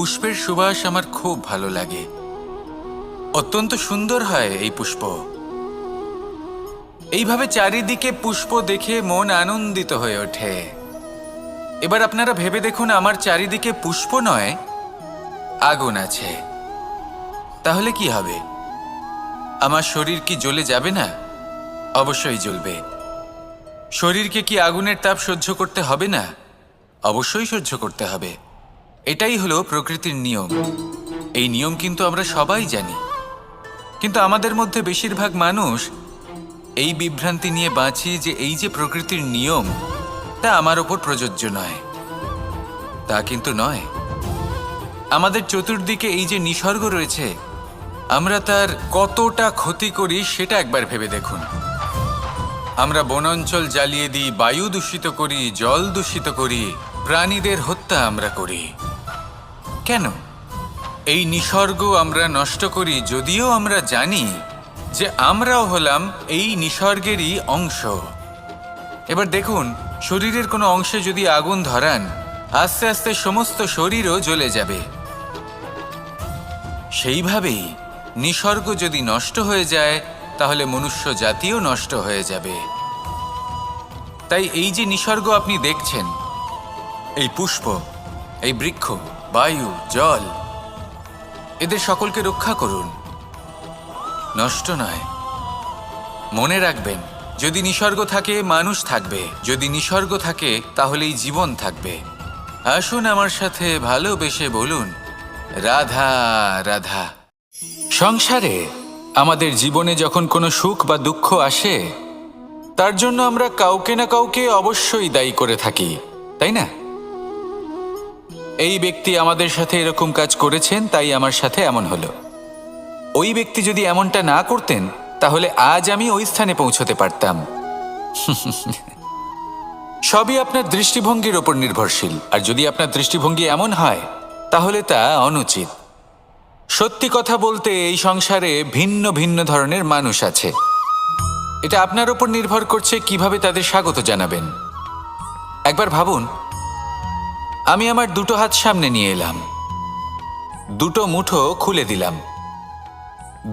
পুষ্পের সুবাস আমার খুব ভালো লাগে। অত্যন্ত সুন্দর হয় এই পুষ্প। এইভাবে চারিদিকে পুষ্প দেখে মন আনন্দিত হয়ে ওঠে। এবার আপনারা ভেবে দেখুন, আমার চারিদিকে পুষ্প নয়, আগুন আছে। তাহলে কি হবে? আমার শরীর কি জ্বলে যাবে না? অবশ্যই জ্বলবে। শরীরকে কি আগুনের তাপ সহ্য করতে হবে না? অবশ্যই সহ্য করতে হবে। এটাই হলো প্রকৃতির নিয়ম। এই নিয়ম কিন্তু আমরা সবাই জানি, কিন্তু আমাদের মধ্যে বেশিরভাগ মানুষ এই বিভ্রান্তি নিয়ে বাঁচি যে এই যে প্রকৃতির নিয়ম, তা আমার ওপর প্রযোজ্য নয়। তা কিন্তু নয়। আমাদের চতুর্দিকে এই যে নিসর্গ রয়েছে, আমরা তার কতটা ক্ষতি করি সেটা একবার ভেবে দেখুন। আমরা বনাঞ্চল জ্বালিয়ে দিই, বায়ু দূষিত করি, জল দূষিত করি, প্রাণীদের হত্যা আমরা করি। কেন? এই নিসর্গ আমরা নষ্ট করি, যদিও আমরা জানি যে আমরাও হলাম এই নিসর্গেরই অংশ। এবার দেখুন, শরীরের কোনো অংশে যদি আগুন ধরান, আস্তে আস্তে সমস্ত শরীরও জ্বলে যাবে। সেইভাবেই নিসর্গ যদি নষ্ট হয়ে যায়, তাহলে মনুষ্য জাতিও নষ্ট হয়ে যাবে। তাই এই যে নিসর্গ আপনি দেখছেন, এই পুষ্প, এই বৃক্ষ, বায়ু, জল, এদের সকলকে রক্ষা করুন, নষ্ট নয়। মনে রাখবেন, যদি নিসর্গ থাকে মানুষ থাকবে, যদি নিসর্গ থাকে তাহলেই জীবন থাকবে। আসুন আমার সাথে ভালোবেসে বলুন, রাধা রাধা। সংসারে আমাদের জীবনে যখন কোনো সুখ বা দুঃখ আসে, তার জন্য আমরা কাউকে না কাউকে অবশ্যই দায়ী করে থাকি, তাই না? এই ব্যক্তি আমাদের সাথে এরকম কাজ করেছেন, তাই আমার সাথে এমন হলো। ওই ব্যক্তি যদি এমনটা না করতেন, তাহলে আজ আমি ওই স্থানে পৌঁছতে পারতাম। সবই আপনার দৃষ্টিভঙ্গির ওপর নির্ভরশীল। আর যদি আপনার দৃষ্টিভঙ্গি এমন হয়, তাহলে তা অনুচিত। সত্যি কথা বলতে, এই সংসারে ভিন্ন ভিন্ন ধরনের মানুষ আছে। এটা আপনার ওপর নির্ভর করছে কিভাবে তাদের স্বাগত জানাবেন। একবার ভাবুন, আমি আমার দুটো হাত সামনে নিয়ে এলাম, দুটো মুঠো খুলে দিলাম।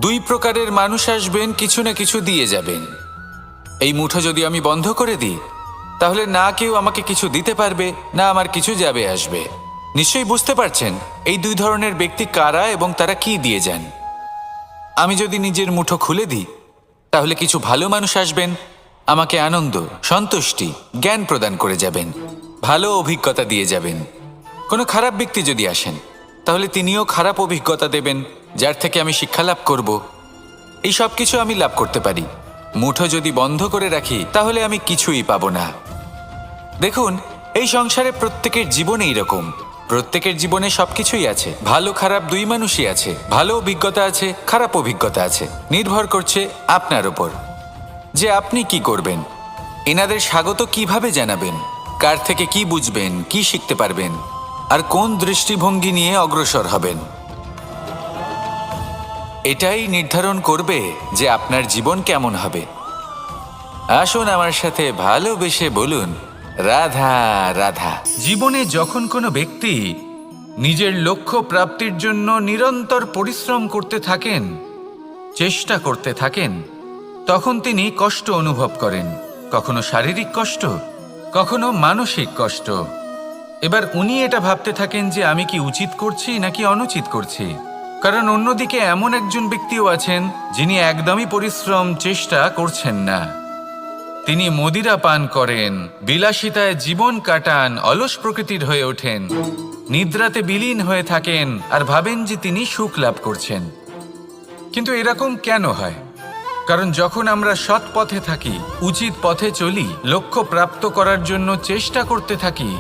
দুই প্রকারের মানুষ আসবেন, কিছু না কিছু দিয়ে যাবেন। এই মুঠো যদি আমি বন্ধ করে দিই, তাহলে না কেউ আমাকে কিছু দিতে পারবে, না আমার কিছু যাবে আসবে। নিশ্চয়ই বুঝতে পারছেন এই দুই ধরনের ব্যক্তি কারা এবং তারা কি দিয়ে যান। আমি যদি নিজের মুঠো খুলে দিই, তাহলে কিছু ভালো মানুষ আসবেন, আমাকে আনন্দ, সন্তুষ্টি, জ্ঞান প্রদান করে যাবেন, ভালো অভিজ্ঞতা দিয়ে যাবেন। কোনো খারাপ ব্যক্তি যদি আসেন, তাহলে তিনিও খারাপ অভিজ্ঞতা দেবেন, যার থেকে আমি শিক্ষা লাভ করব। এই সব কিছু আমি লাভ করতে পারি। মুঠো যদি বন্ধ করে রাখি, তাহলে আমি কিছুই পাবো না। দেখুন, এই সংসারে প্রত্যেকের জীবনে এইরকম। প্রত্যেকের জীবনে সবকিছুই আছে, ভালো খারাপ দুই মানুষই আছে। ভালো অভিজ্ঞতা আছে, খারাপ অভিজ্ঞতা আছে। নির্ভর করছে আপনার ওপর যে আপনি কি করবেন, এনাদের স্বাগত কিভাবে জানাবেন, কার থেকে কি বুঝবেন, কি শিখতে পারবেন, আর কোন দৃষ্টিভঙ্গি নিয়ে অগ্রসর হবেন। এটাই নির্ধারণ করবে যে আপনার জীবন কেমন হবে। আসুন আমার সাথে ভালোবেসে বলুন, রাধা রাধা। জীবনে যখন কোনো ব্যক্তি নিজের লক্ষ্য প্রাপ্তির জন্য নিরন্তর পরিশ্রম করতে থাকেন, চেষ্টা করতে থাকেন, তখন তিনি কষ্ট অনুভব করেন। কখনো শারীরিক কষ্ট, কখনো মানসিক কষ্ট। এবার উনি এটা ভাবতে থাকেন যে আমি কি উচিত করছি নাকি অনুচিত করছি। কারণ অন্যদিকে এমন একজন ব্যক্তিও আছেন যিনি একদমই পরিশ্রম, চেষ্টা করছেন না। তিনি মদিরা পান করেন, বিলাসিতায় জীবন কাটান, অলস প্রকৃতির হয়ে ওঠেন, নিদ্রাতে বিলীন হয়ে থাকেন আর ভাবেন যে তিনি সুখ লাভ করছেন। কিন্তু এরকম কেন হয়? কারণ যখন আমরা সৎ পথে থাকি, উচিত পথে চলি, লক্ষ্য প্রাপ্ত করার জন্য চেষ্টা করতে থাকি,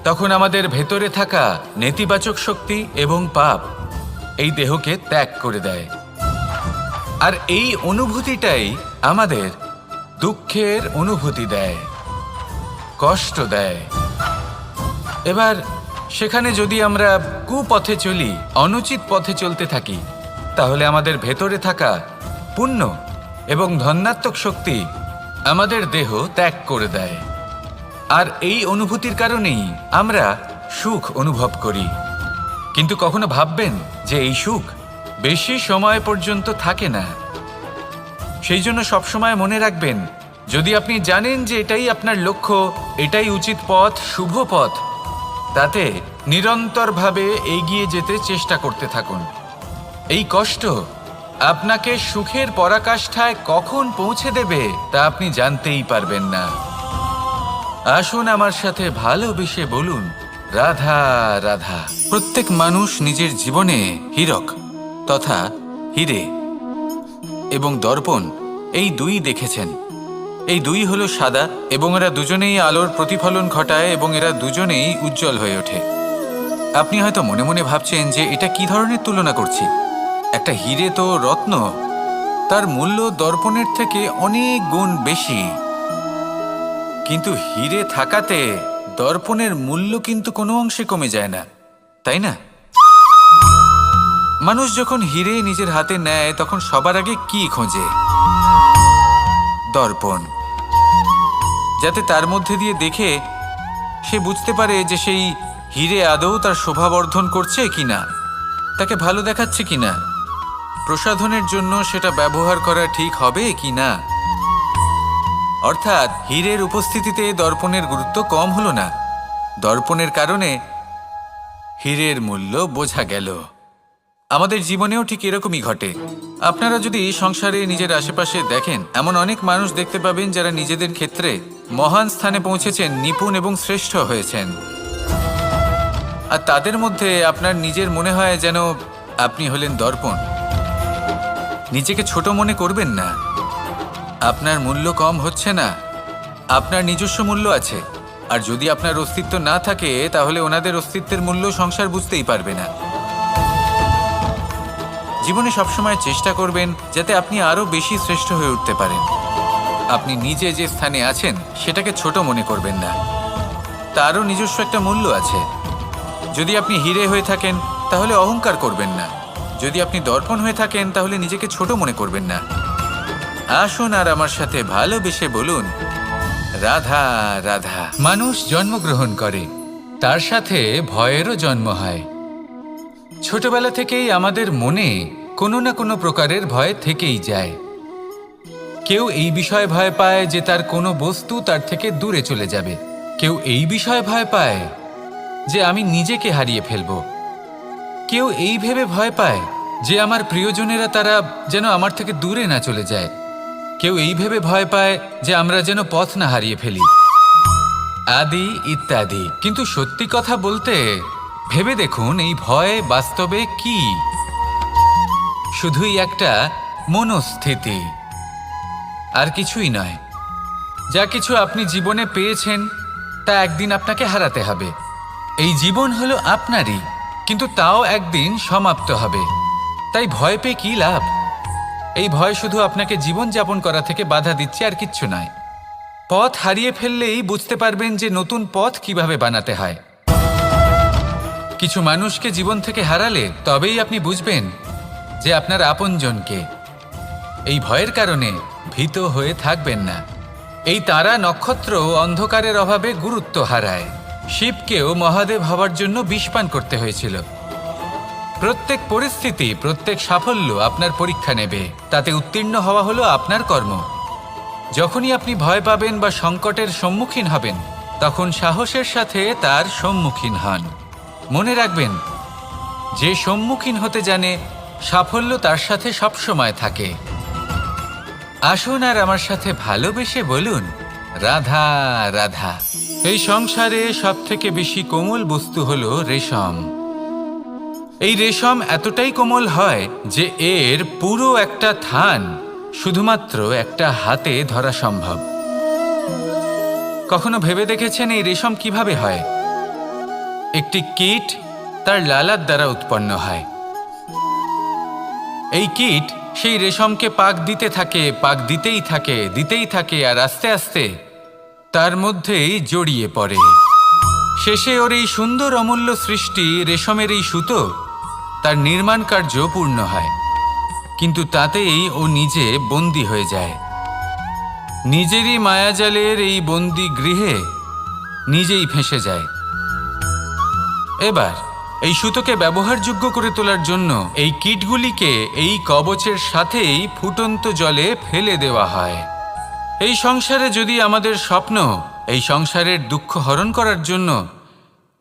তখন আমাদের ভেতরে থাকা নেতিবাচক শক্তি এবং পাপ এই দেহকে ত্যাগ করে দেয়। আর এই অনুভূতিটাই আমাদের দুঃখের অনুভূতি দেয়, কষ্ট দেয়। এবার সেখানে যদি আমরা কুপথে চলি, অনুচিত পথে চলতে থাকি, তাহলে আমাদের ভেতরে থাকা পুণ্য এবং ধনাত্মক শক্তি আমাদের দেহ ত্যাগ করে দেয়। আর এই অনুভূতির কারণেই আমরা সুখ অনুভব করি। কিন্তু কখনো ভাববেন যে এই সুখ বেশি সময় পর্যন্ত থাকে না। সেই জন্য সবসময় মনে রাখবেন, যদি আপনি জানেন যে এটাই আপনার লক্ষ্য, এটাই উচিত পথ, শুভ পথ, তাতে নিরন্তরভাবে এগিয়ে যেতে চেষ্টা করতে থাকুন। এই কষ্ট আপনাকে সুখের পরাকাষ্ঠায় কখন পৌঁছে দেবে তা আপনি জানতেই পারবেন না। আসুন আমার সাথে ভালোবেসে বলুন, রাধা রাধা। প্রত্যেক মানুষ নিজের জীবনে হীরক তথা হিরে এবং দর্পণ এই দুই দেখেছেন। এই দুই হলো সাদা এবং এরা দুজনেই আলোর প্রতিফলন ঘটায় এবং এরা দুজনেই উজ্জ্বল হয়ে ওঠে। আপনি হয়তো মনে মনে ভাবছেন যে এটা কি ধরনের তুলনা করছি। একটা হিরে তো রত্ন, তার মূল্য দর্পণের থেকে অনেক গুণ বেশি। কিন্তু হিরে থাকাতে দর্পণের মূল্য কিন্তু কোনো অংশে কমে যায় না, তাই না? মানুষ যখন হিরে নিজের হাতে নেয় তখন সবার আগে কি খোঁজে? দর্পণ, যাতে তার মধ্যে দিয়ে দেখে সে বুঝতে পারে যে সেই হিরে আদৌ তার শোভাবর্ধন করছে কিনা, তাকে ভালো দেখাচ্ছে কিনা, প্রসাধনের জন্য সেটা ব্যবহার করা ঠিক হবে কিনা। অর্থাৎ হীরের উপস্থিতিতে দর্পণের গুরুত্ব কম হলো না, দর্পণের কারণে হীরের মূল্য বোঝা গেল। আমাদের জীবনেও ঠিক এরকমই ঘটে। আপনারা যদি সংসারে নিজের আশেপাশে দেখেন, এমন অনেক মানুষ দেখতে পাবেন যারা নিজেদের ক্ষেত্রে মহান স্থানে পৌঁছেছেন, নিপুণ এবং শ্রেষ্ঠ হয়েছেন। আর তাদের মধ্যে আপনার নিজের মনে হয় যেন আপনি হলেন দর্পণ। নিজেকে ছোট মনে করবেন না। আপনার মূল্য কম হচ্ছে না, আপনার নিজস্ব মূল্য আছে। আর যদি আপনার অস্তিত্ব না থাকে তাহলে ওনাদের অস্তিত্বের মূল্য সংসার বুঝতেই পারবে না। জীবনে সবসময় চেষ্টা করবেন যাতে আপনি আরো বেশি শ্রেষ্ঠ হয়ে উঠতে পারেন। আপনি নিজে যে স্থানে আছেন সেটাকে ছোট মনে করবেন না, তারও নিজস্ব একটা মূল্য আছে। যদি আপনি হিরে হয়ে থাকেন তাহলে অহংকার করবেন না, যদি আপনি দর্পণ হয়ে থাকেন তাহলে নিজেকে ছোট মনে করবেন না। আসুন আর আমার সাথে ভালোবেসে বলুন, রাধা রাধা। মানুষ জন্মগ্রহণ করে, তার সাথে ভয়েরও জন্ম হয়। ছোটবেলা থেকেই আমাদের মনে কোনো না কোনো প্রকারের ভয় থেকেই যায়। কেউ এই বিষয়ে ভয় পায় যে তার কোনো বস্তু তার থেকে দূরে চলে যাবে, কেউ এই বিষয়ে ভয় পায় যে আমি নিজেকে হারিয়ে ফেলব, কেউ এই ভেবে ভয় পায় যে আমার প্রিয়জনেরা তারা যেন আমার থেকে দূরে না চলে যায়, কেউ এই ভেবে ভয় পায় যে আমরা যেন পথ না হারিয়ে ফেলি, আদি ইত্যাদি। কিন্তু সত্যি কথা বলতে ভেবে দেখুন, এই ভয় বাস্তবে কি? শুধুই একটা মনস্থিতি, আর কিছুই নয়। যা কিছু আপনি জীবনে পেয়েছেন তা একদিন আপনাকে হারাতে হবে। এই জীবন হলো আপনারই, কিন্তু তাও একদিন সমাপ্ত হবে। তাই ভয় পেয়ে কি লাভ? এই ভয় শুধু আপনাকে জীবনযাপন করা থেকে বাধা দিচ্ছে, আর কিচ্ছু নয়। পথ হারিয়ে ফেললেই বুঝতে পারবেন যে নতুন পথ কিভাবে বানাতে হয়। কিছু মানুষকে জীবন থেকে হারালে তবেই আপনি বুঝবেন যে আপনার আপনজনকে। এই ভয়ের কারণে ভীত হয়ে থাকবেন না। এই তারা নক্ষত্র অন্ধকারের অভাবে গুরুত্ব হারায়। শিবকেও মহাদেব হওয়ার জন্য বিষপান করতে হয়েছিল। প্রত্যেক পরিস্থিতি, প্রত্যেক সাফল্য আপনার পরীক্ষা নেবে, তাতে উত্তীর্ণ হওয়া হলো আপনার কর্ম। যখনই আপনি ভয় পাবেন বা সংকটের সম্মুখীন হবেন, তখন সাহসের সাথে তার সম্মুখীন হন। মনে রাখবেন, যে সম্মুখীন হতে জানে সাফল্য তার সাথে সবসময় থাকে। আসুন আর আমার সাথে ভালোবেসে বলুন, রাধা রাধা। এই সংসারে সবথেকে বেশি কোমল বস্তু হলো রেশম। এই রেশম এতটাই কোমল হয় যে এর পুরো একটা থান শুধুমাত্র একটা হাতে ধরা সম্ভব। কখনো ভেবে দেখেছেন এই রেশম কিভাবে হয়? একটি কীট তার লালার দ্বারা উৎপন্ন হয়। এই কীট সেই রেশমকে পাক দিতে থাকে, পাক দিতেই থাকে, আর আস্তে আস্তে তার মধ্যেই জড়িয়ে পড়ে। শেষে ওর এই সুন্দর অমূল্য সৃষ্টি রেশমের এই সুতো, তার নির্মাণ কার্য পূর্ণ হয়। কিন্তু তাতেই ও নিজে বন্দী হয়ে যায়। নিজেরই মায়াজালের এই বন্দী গৃহে নিজেই ফেঁসে যায়। এবার এই সুতোকে ব্যবহারযোগ্য করে তোলার জন্য এই কিটগুলিকে এই কবচের সাথেই ফুটন্ত জলে ফেলে দেওয়া হয়। এই সংসারে যদি আমাদের স্বপ্ন এই সংসারের দুঃখ হরণ করার জন্য,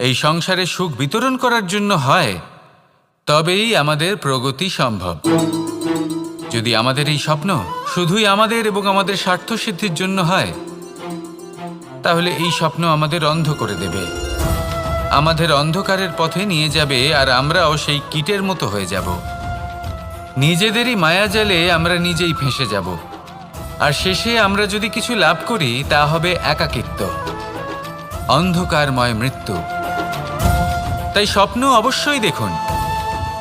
এই সংসারে সুখ বিতরণ করার জন্য হয়, তবেই আমাদের প্রগতি সম্ভব। যদি আমাদের এই স্বপ্ন শুধুই আমাদের এবং আমাদের স্বার্থ সিদ্ধির জন্য হয়, তাহলে এই স্বপ্ন আমাদের অন্ধ করে দেবে, আমাদের অন্ধকারের পথে নিয়ে যাবে, আর আমরাও সেই কীটের মতো হয়ে যাব। নিজেদেরই মায়াজালে আমরা নিজেই ফেঁসে যাব, আর শেষে আমরা যদি কিছু লাভ করি তা হবে একাকিত্ব, অন্ধকারময় মৃত্যু। তাই স্বপ্ন অবশ্যই দেখুন,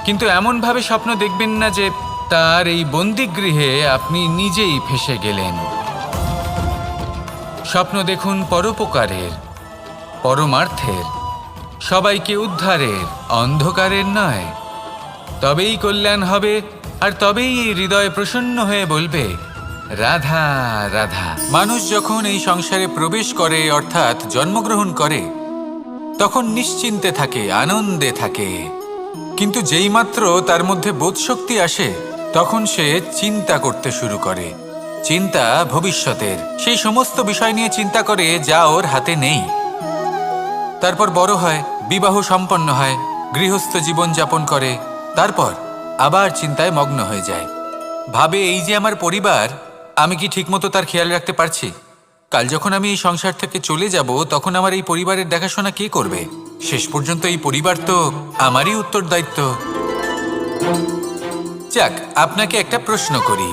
কিন্তু এমনভাবে স্বপ্ন দেখবেন না যে তার এই বন্দিগৃহে আপনি নিজেই ফেঁসে গেলেন। স্বপ্ন দেখুন পরোপকারের, পরমার্থের, সবাইকে উদ্ধারের, অন্ধকারের নয়। তবেই কল্যাণ হবে, আর তবেই এই হৃদয় প্রসন্ন হয়ে বলবে, রাধা রাধা। মানুষ যখন এই সংসারে প্রবেশ করে, অর্থাৎ জন্মগ্রহণ করে, তখন নিশ্চিন্তে থাকে, আনন্দে থাকে। কিন্তু যেইমাত্র তার মধ্যে বোধশক্তি আসে, তখন সে চিন্তা করতে শুরু করে। চিন্তা ভবিষ্যতের, সেই সমস্ত বিষয় নিয়ে চিন্তা করে যা ওর হাতে নেই। তারপর বড় হয়, বিবাহ সম্পন্ন হয়, গৃহস্থ জীবন যাপন করে, তারপর আবার চিন্তায় মগ্ন হয়ে যায়। ভাবে, এই যে আমার পরিবার, আমি কি ঠিকমতো তার খেয়াল রাখতে পারছি? কাল যখন আমি এই সংসার থেকে চলে যাব, তখন আমার এই পরিবারের দেখাশোনা কে করবে? শেষ পর্যন্ত এই পরিবার তো আমারই উত্তরদায়িত্ব। যাক, আপনাকে একটা প্রশ্ন করি।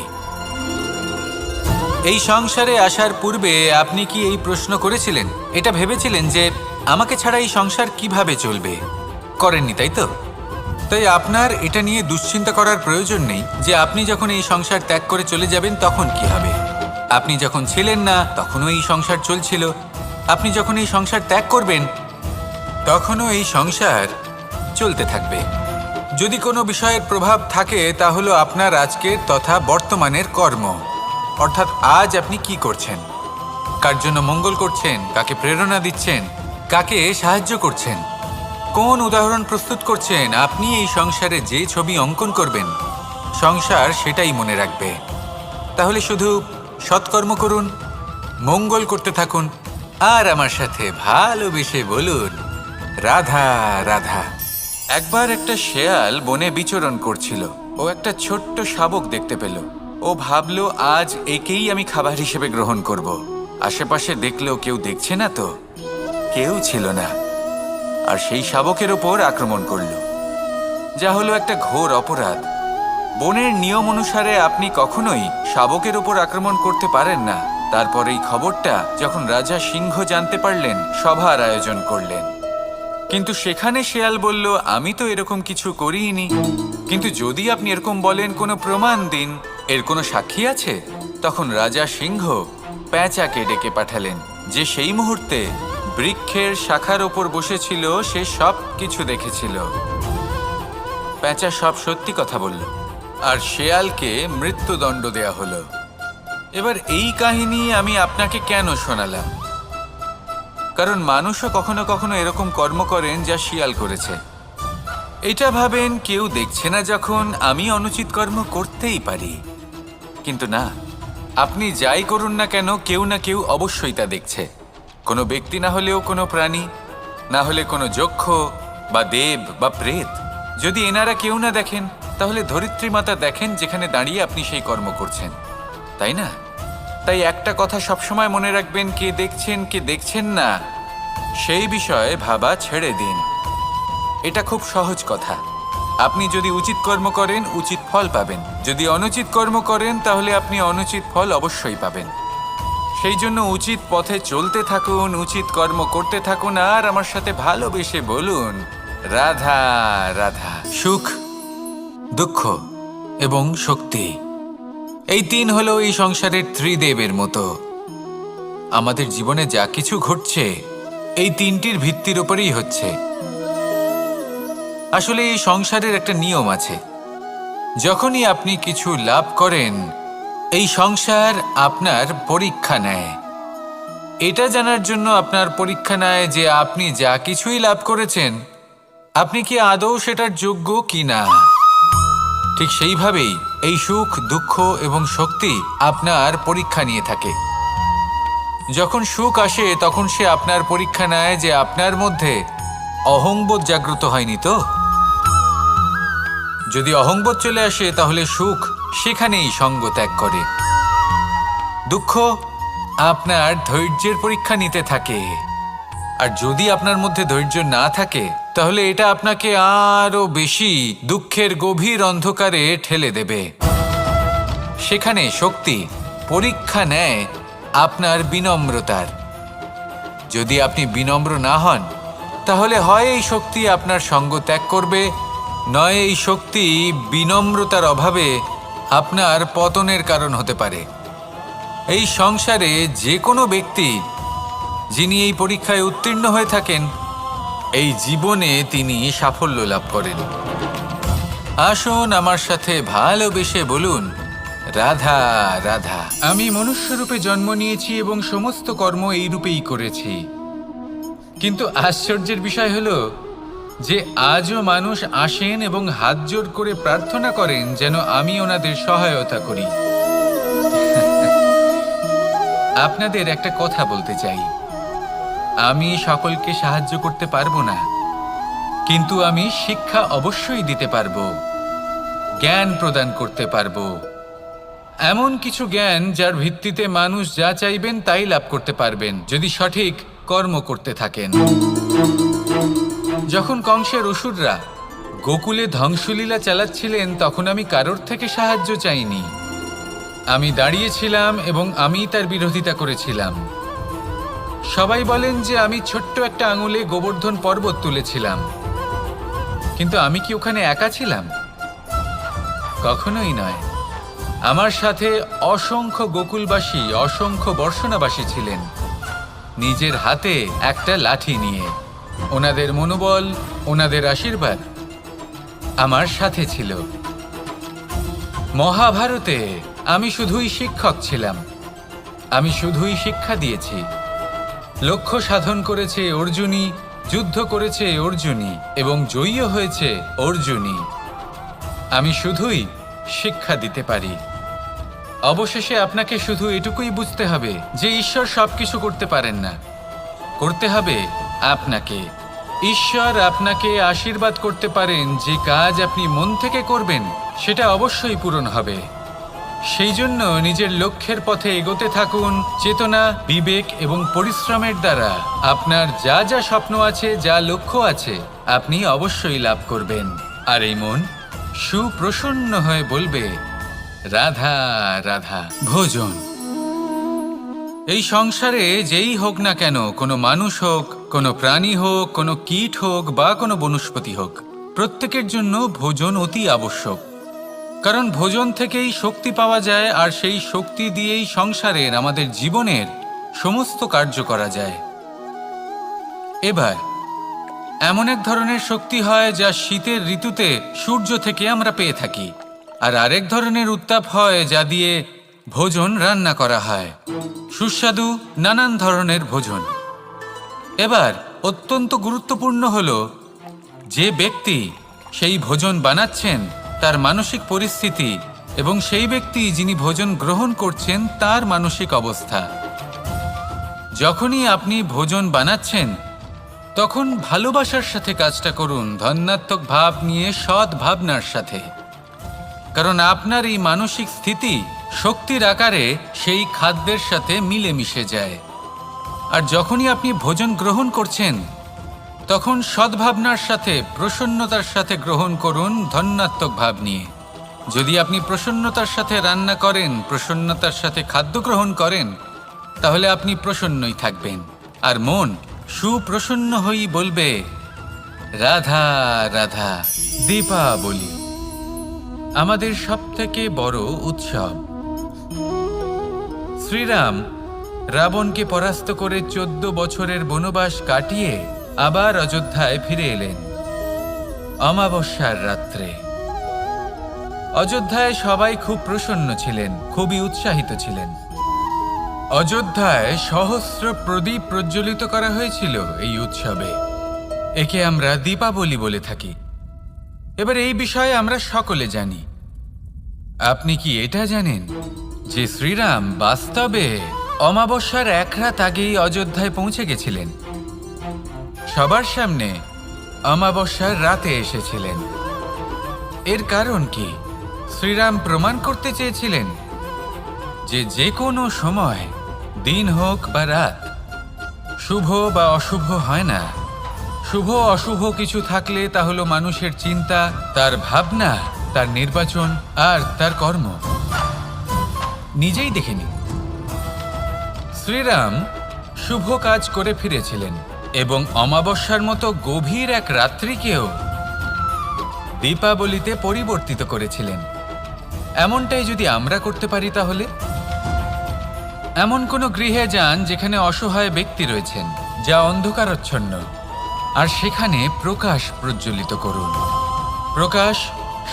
এই সংসারে আসার পূর্বে আপনি কি এই প্রশ্ন করেছিলেন, এটা ভেবেছিলেন যে আমাকে ছাড়া এই সংসার কিভাবে চলবে? করেননি, তাই তো? তাই আপনার এটা নিয়ে দুশ্চিন্তা করার প্রয়োজন নেই যে আপনি যখন এই সংসার ত্যাগ করে চলে যাবেন তখন কি হবে। আপনি যখন ছিলেন না তখনও এই সংসার চলছিল, আপনি যখন এই সংসার ত্যাগ করবেন তখনও এই সংসার চলতে থাকবে। যদি কোনো বিষয়ের প্রভাব থাকে তা হলো আপনার আজকের তথা বর্তমানের কর্ম, অর্থাৎ আজ আপনি কি করছেন, কার জন্য মঙ্গল করছেন, কাকে প্রেরণা দিচ্ছেন, কাকে সাহায্য করছেন, কোন উদাহরণ প্রস্তুত করছেন। আপনি এই সংসারে যে ছবি অঙ্কন করবেন, সংসার সেটাই মনে রাখবে। তাহলে শুধু সৎকর্ম করুন, মঙ্গল করতে থাকুন, আর আমার সাথে ভালোবেসে বলুন, রাধা রাধা। একবার একটা শেয়াল বনে বিচরণ করছিল। ও একটা ছোট্ট শাবক দেখতে পেল। ও ভাবল, আজ একেই আমি খাবার হিসেবে গ্রহণ করব। আশেপাশে দেখলেও কেউ দেখছে না তো, কেউ ছিল না, আর সেই শাবকের ওপর আক্রমণ করল, যা হলো একটা ঘোর অপরাধ। বনের নিয়ম অনুসারে আপনি কখনোই শাবকের ওপর আক্রমণ করতে পারেন না। তারপর এই খবরটা যখন রাজা সিংহ জানতে পারলেন, সভার আয়োজন করলেন। কিন্তু সেখানে শেয়াল বলল, আমি তো এরকম কিছু করিনি। কিন্তু যদি আপনি এরকম বলেন, কোনো প্রমাণ দিন, এর কোনো সাক্ষী আছে? তখন রাজা সিংহ পেঁচাকে ডেকে পাঠালেন, যে সেই মুহূর্তে বৃক্ষের শাখার ওপর বসেছিল, সে সব কিছু দেখেছিল। পেঁচা সব সত্যি কথা বলল, আর শেয়ালকে মৃত্যুদণ্ড দেয়া হলো। এবার এই কাহিনী আমি আপনাকে কেন শোনালাম? কারণ মানুষও কখনো কখনো এরকম কর্ম করেন যা শিয়াল করেছে। এটা ভাবেন কেউ দেখছে না, যখন আমি অনুচিত কর্ম করতেই পারি। কিন্তু না, আপনি যাই করুন না কেন, কেউ না কেউ অবশ্যই তা দেখছে। কোনো ব্যক্তি না হলেও কোনো প্রাণী, না হলে কোনো যক্ষ বা দেব বা প্রেত। যদি এনারা কেউ না দেখেন, তাহলে ধরিত্রী মাতা দেখেন, যেখানে দাঁড়িয়ে আপনি সেই কর্ম করছেন, তাই না? তাই একটা কথা সবসময় মনে রাখবেন, কে দেখছেন কে দেখছেন না সেই বিষয়ে ভাবা ছেড়ে দিন। এটা খুব সহজ কথা। আপনি যদি উচিত কর্ম করেন, উচিত ফল পাবেন। যদি অনুচিত কর্ম করেন, তাহলে আপনি অনুচিত ফল অবশ্যই পাবেন। সেই জন্য উচিত পথে চলতে থাকুন, উচিত কর্ম করতে থাকুন, আর আমার সাথে ভালোবেসে বলুন, রাধা রাধা। সুখ, দুঃখ এবং শক্তি, এই তিন হলো এই সংসারের ত্রিদেবের মতো। আমাদের জীবনে যা কিছু ঘটছে এই তিনটির ভিত্তির উপরেই হচ্ছে। আসলে এই সংসারের একটা নিয়ম আছে, যখনই আপনি কিছু লাভ করেন, এই সংসার আপনার পরীক্ষা নেয়। এটা জানার জন্য আপনার পরীক্ষা নেয় যে আপনি যা কিছুই লাভ করেছেন আপনি কি আদৌ সেটার যোগ্য কিনা। ঠিক সেইভাবেই এই সুখ, দুঃখ এবং শক্তি আপনার পরীক্ষা নিয়ে থাকে। যখন সুখ আসে তখন সে আপনার পরীক্ষা নেয় যে আপনার মধ্যে অহংবোধ জাগ্রত হয়নি তো। যদি অহংবোধ চলে আসে তাহলে সুখ সেখানেই সঙ্গ ত্যাগ করে। দুঃখ আপনার ধৈর্যের পরীক্ষা নিতে থাকে, আর যদি আপনার মধ্যে ধৈর্য না থাকে তাহলে এটা আপনাকে আরো বেশি দুঃখের গভীর অন্ধকারে ঠেলে দেবে। সেখানে শক্তি পরীক্ষা নেয় আপনার বিনম্রতার। যদি আপনি বিনম্র না হন তাহলে হয় এই শক্তি আপনার সঙ্গ ত্যাগ করবে, নয় এই শক্তি বিনম্রতার অভাবে আপনার পতনের কারণ হতে পারে। এই সংসারে যে কোনো ব্যক্তি যিনি এই পরীক্ষায় উত্তীর্ণ হয়ে থাকেন, এই জীবনে তিনি সাফল্য লাভ করেন। আসুন আমার সাথে ভালোবেসে বলুন, রাধা রাধা। আমি মনুষ্যরূপে জন্ম নিয়েছি এবং সমস্ত কর্ম এই রূপেই করেছি, কিন্তু আশ্চর্যের বিষয় হলো যে আজও মানুষ আসেন এবং হাত জোড় করে প্রার্থনা করেন যেন আমি ওনাদের সহায়তা করি। আপনাদের একটা কথা বলতে চাই, আমি সকলকে সাহায্য করতে পারবো না, কিন্তু আমি শিক্ষা অবশ্যই দিতে পারবো, জ্ঞান প্রদান করতে পারবো। এমন কিছু জ্ঞান যার ভিত্তিতে মানুষ যা চাইবেন তাই লাভ করতে পারবেন যদি সঠিক কর্ম করতে থাকেন। যখন কংসের অসুররা গোকুলে ধ্বংসলীলা চালাচ্ছিলেন তখন আমি কারোর থেকে সাহায্য চাইনি। আমি দাঁড়িয়েছিলাম এবং আমি তার বিরোধিতা করেছিলাম। সবাই বলেন যে আমি ছোট্ট একটা আঙুলে গোবর্ধন পর্বত তুলেছিলাম, কিন্তু আমি কি ওখানে একা ছিলাম? কখনোই নয়। আমার সাথে অসংখ্য গোকুলবাসী, অসংখ্য বর্ষণাবাসী ছিলেন, নিজের হাতে একটা লাঠি নিয়ে। ওনাদের মনোবল, ওনাদের আশীর্বাদ আমার সাথে ছিল। মহাভারতে আমি শুধুই শিক্ষক ছিলাম, আমি শুধুই শিক্ষা দিয়েছি। লক্ষ্য সাধন করেছে অর্জুনই, যুদ্ধ করেছে অর্জুনই এবং জয়ীও হয়েছে অর্জুনই। আমি শুধুই শিক্ষা দিতে পারি। অবশেষে আপনাকে শুধু এটুকুই বুঝতে হবে যে ঈশ্বর সবকিছু করতে পারেন না, করতে হবে আপনাকে। ঈশ্বর আপনাকে আশীর্বাদ করতে পারেন যে কাজ আপনি মন থেকে করবেন সেটা অবশ্যই পূরণ হবে। সেই জন্য নিজের লক্ষ্যের পথে এগোতে থাকুন। চেতনা, বিবেক এবং পরিশ্রমের দ্বারা আপনার যা যা স্বপ্ন আছে, যা লক্ষ্য আছে, আপনি অবশ্যই লাভ করবেন। আর এই মন সুপ্রসন্ন হয়ে বলবে, রাধা রাধা। ভোজন। এই সংসারে যেই হোক না কেন, কোনো মানুষ হোক, কোনো প্রাণী হোক, কোনো কীট হোক বা কোনো বনস্পতি হোক, প্রত্যেকের জন্য ভোজন অতি আবশ্যক। কারণ ভোজন থেকেই শক্তি পাওয়া যায়, আর সেই শক্তি দিয়েই সংসারের, আমাদের জীবনের সমস্ত কার্য করা যায়। এবার এমন এক ধরনের শক্তি হয় যা শীতের ঋতুতে সূর্য থেকে আমরা পেয়ে থাকি, আর আরেক ধরনের উত্তাপ হয় যা দিয়ে ভোজন রান্না করা হয়, সুস্বাদু নানান ধরনের ভোজন। এবার অত্যন্ত গুরুত্বপূর্ণ হলো যে ব্যক্তি সেই ভোজন বানাচ্ছেন তার মানসিক পরিস্থিতি এবং সেই ব্যক্তি যিনি ভোজন গ্রহণ করছেন তার মানসিক অবস্থা। যখনই আপনি ভোজন বানাচ্ছেন তখন ভালোবাসার সাথে কাজটা করুন, ধন্যাত্মক ভাব নিয়ে, সৎ ভাবনার সাথে। কারণ আপনার এই মানসিক স্থিতি শক্তির আকারে সেই খাদ্যের সাথে মিলেমিশে যায়। আর যখনই আপনি ভোজন গ্রহণ করছেন তখন সদ্ভাবনার সাথে, প্রসন্নতার সাথে গ্রহণ করুন, ধন্যাত্মক ভাব নিয়ে। যদি আপনি প্রসন্নতার সাথে রান্না করেন, প্রসন্নতার সাথে খাদ্য গ্রহণ করেন, তাহলে আপনি প্রসন্নই থাকবেন। আর মন সুপ্রসন্ন হয়েই বলবে, রাধা রাধা। দীপাবলি আমাদের সবথেকে বড় উৎসব। শ্রীরাম রাবণকে পরাস্ত করে 14 বছরের বনবাস কাটিয়ে আবার অযোধ্যায় ফিরে এলেন অমাবস্যার রাত্রে। অযোধ্যায় সবাই খুব প্রসন্ন ছিলেন, খুবই উৎসাহিত ছিলেন। অযোধ্যায় সহস্র প্রদীপ প্রজ্বলিত করা হয়েছিল এই উৎসবে। একে আমরা দীপাবলি বলে থাকি। এবার এই বিষয়ে আমরা সকলে জানি। আপনি কি এটা জানেন যে শ্রীরাম বাস্তবে অমাবস্যার এক রাত আগেই অযোধ্যায় পৌঁছে গেছিলেন? সবার সামনে অমাবস্যার রাতে এসেছিলেন। এর কারণ কি? শ্রীরাম প্রমাণ করতে চেয়েছিলেন যে যে কোনো সময়, দিন হোক বা রাত, শুভ বা অশুভ হয় না। শুভ অশুভ কিছু থাকলে তা হলো মানুষের চিন্তা, তার ভাবনা, তার নির্বাচন আর তার কর্ম। নিজেই দেখে নিন, শ্রীরাম শুভ কাজ করে ফিরেছিলেন এবং অমাবস্যার মতো গভীর এক রাত্রিকেও দীপাবলিতে পরিবর্তিত করেছিলেন। এমনটাই যদি আমরা করতে পারি, তাহলে এমন কোনো গৃহে যান যেখানে অসহায় ব্যক্তি রয়েছেন, যা অন্ধকারাচ্ছন্ন, আর সেখানে প্রকাশ প্রজ্বলিত করুন। প্রকাশ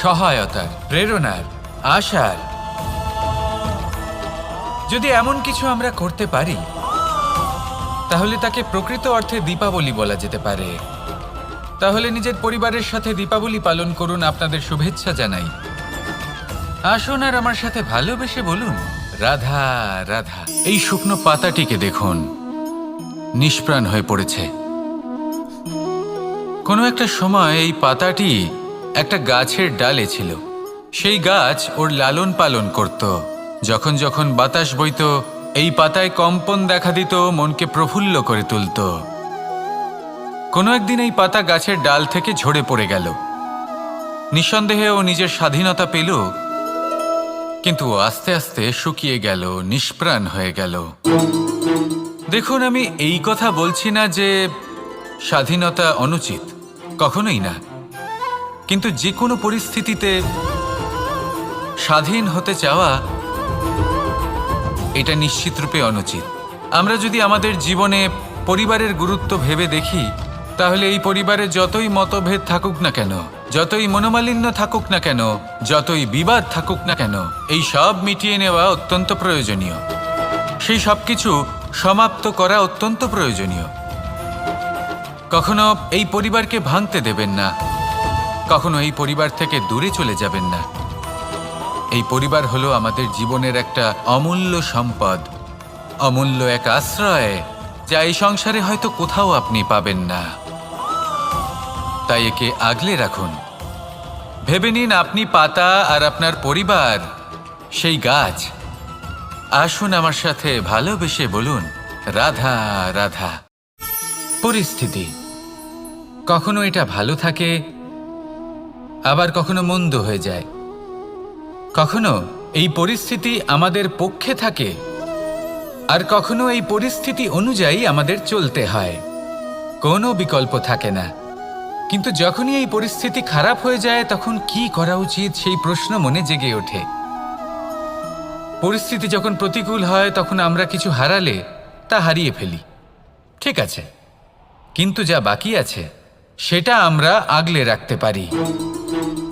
সহায়তার, প্রেরণার, আশার। যদি এমন কিছু আমরা করতে পারি, তাহলে তাকে প্রকৃত অর্থে দীপাবলি বলা যেতে পারে। তাহলে নিজের পরিবারের সাথে দীপাবলি পালন করুন। আপনাদের শুভেচ্ছা জানাই। আসুন আর আমার সাথে ভালোবেসে বলুন, রাধা রাধা। এই শুকনো পাতাটিকে দেখুন, নিষ্প্রাণ হয়ে পড়েছে। কোনো একটা সময় এই পাতাটি একটা গাছের ডালে ছিল। সেই গাছ ওর লালন পালন করত। যখন যখন বাতাস বইত, এই পাতায় কম্পন দেখা দিত, মনকে প্রফুল্ল করে তুলত। কোনো একদিন এই পাতা গাছের ডাল থেকে ঝরে পড়ে গেল। নিঃসন্দেহে ও নিজের স্বাধীনতা পেল, কিন্তু আস্তে আস্তে শুকিয়ে গেল, নিষ্প্রাণ হয়ে গেল। দেখুন, আমি এই কথা বলছি না যে স্বাধীনতা অনুচিত, কখনোই না। কিন্তু যে কোনো পরিস্থিতিতে স্বাধীন হতে চাওয়া, এটা নিশ্চিতরূপে অনুচিত। আমরা যদি আমাদের জীবনে পরিবারের গুরুত্ব ভেবে দেখি, তাহলে এই পরিবারে যতই মতভেদ থাকুক না কেন, যতই মনোমালিন্য থাকুক না কেন, যতই বিবাদ থাকুক না কেন, এই সব মিটিয়ে নেওয়া অত্যন্ত প্রয়োজনীয়। সেই সব কিছু সমাপ্ত করা অত্যন্ত প্রয়োজনীয়। কখনো এই পরিবারকে ভাঙতে দেবেন না, কখনো এই পরিবার থেকে দূরে চলে যাবেন না। এই পরিবার হলো আমাদের জীবনের একটা অমূল্য সম্পদ, অমূল্য এক আশ্রয়, যা এই সংসারে হয়তো কোথাও আপনি পাবেন না। তাই একে আগলে রাখুন। ভেবে নিন, আপনি পাতা আর আপনার পরিবার সেই গাছ। আসুন আমার সাথে ভালোবেসে বলুন, রাধা রাধা। পরিস্থিতি কখনো এটা ভালো থাকে, আবার কখনো মন্দ হয়ে যায়। কখনো এই পরিস্থিতি আমাদের পক্ষে থাকে, আর কখনো এই পরিস্থিতি অনুযায়ী আমাদের চলতে হয়। কোনো বিকল্প থাকে না। কিন্তু যখনই এই পরিস্থিতি খারাপ হয়ে যায়, তখন কি করা উচিত সেই প্রশ্ন মনে জেগে ওঠে। পরিস্থিতি যখন প্রতিকূল হয়, তখন আমরা কিছু হারালে তা হারিয়ে ফেলি, ঠিক আছে, কিন্তু যা বাকি আছে সেটা আমরা আগলে রাখতে পারি।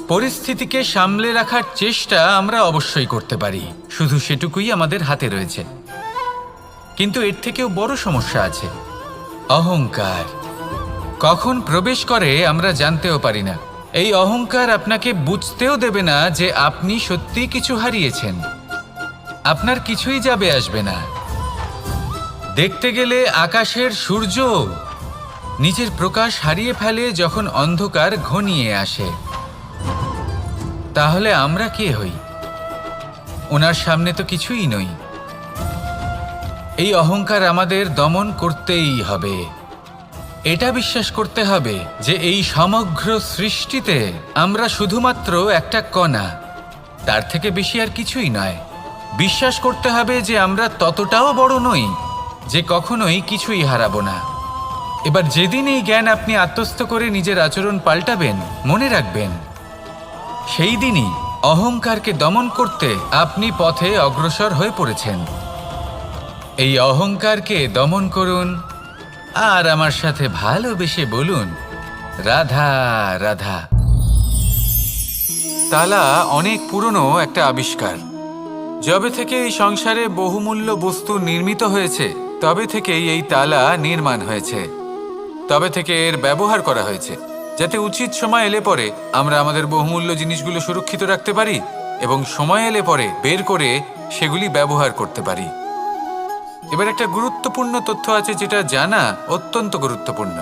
পরিস্থিতিকে সামলে রাখার চেষ্টা আমরা অবশ্যই করতে পারি, শুধু সেটুকুই আমাদের হাতে রয়েছে। কিন্তু এর থেকেও বড় সমস্যা আছে, অহংকার। কখন প্রবেশ করে আমরা জানতেও পারি না। এই অহংকার আপনাকে বুঝতেও দেবে না যে আপনি সত্যি কিছু হারিয়েছেন। আপনার কিছুই যাবে আসবে না। দেখতে গেলে আকাশের সূর্য নিজের প্রকাশ হারিয়ে ফেলে যখন অন্ধকার ঘনিয়ে আসে। তাহলে আমরা কে হই? ওনার সামনে তো কিছুই নই। এই অহংকার আমাদের দমন করতেই হবে। এটা বিশ্বাস করতে হবে যে এই সমগ্র সৃষ্টিতে আমরা শুধুমাত্র একটা কণা, তার থেকে বেশি আর কিছুই নয়। বিশ্বাস করতে হবে যে আমরা ততটাও বড় নই যে কখনোই কিছুই হারাবো না। এবার যেদিন এই জ্ঞান আপনি আত্মস্থ করে নিজের আচরণ পাল্টাবেন, মনে রাখবেন, সেই দিনই অহংকারকে দমন করতে আপনি পথে অগ্রসর হয়ে পড়েছেন। এই অহংকারকে দমন করুন আর আমার সাথে ভালোবেসে বলুন, রাধা রাধা। তালা অনেক পুরনো একটা আবিষ্কার। যবে থেকে এই সংসারে বহুমূল্য বস্তু নির্মিত হয়েছে, তবে থেকেই এই তালা নির্মাণ হয়েছে। তবে থেকে এর ব্যবহার করা হয়েছে, যাতে উচিত সময় এলে পরে আমরা আমাদের বহুমূল্য জিনিসগুলো সুরক্ষিত রাখতে পারি এবং সময় এলে পরে বের করে সেগুলি ব্যবহার করতে পারি। এবার একটা গুরুত্বপূর্ণ তথ্য আছে যেটা জানা অত্যন্ত গুরুত্বপূর্ণ,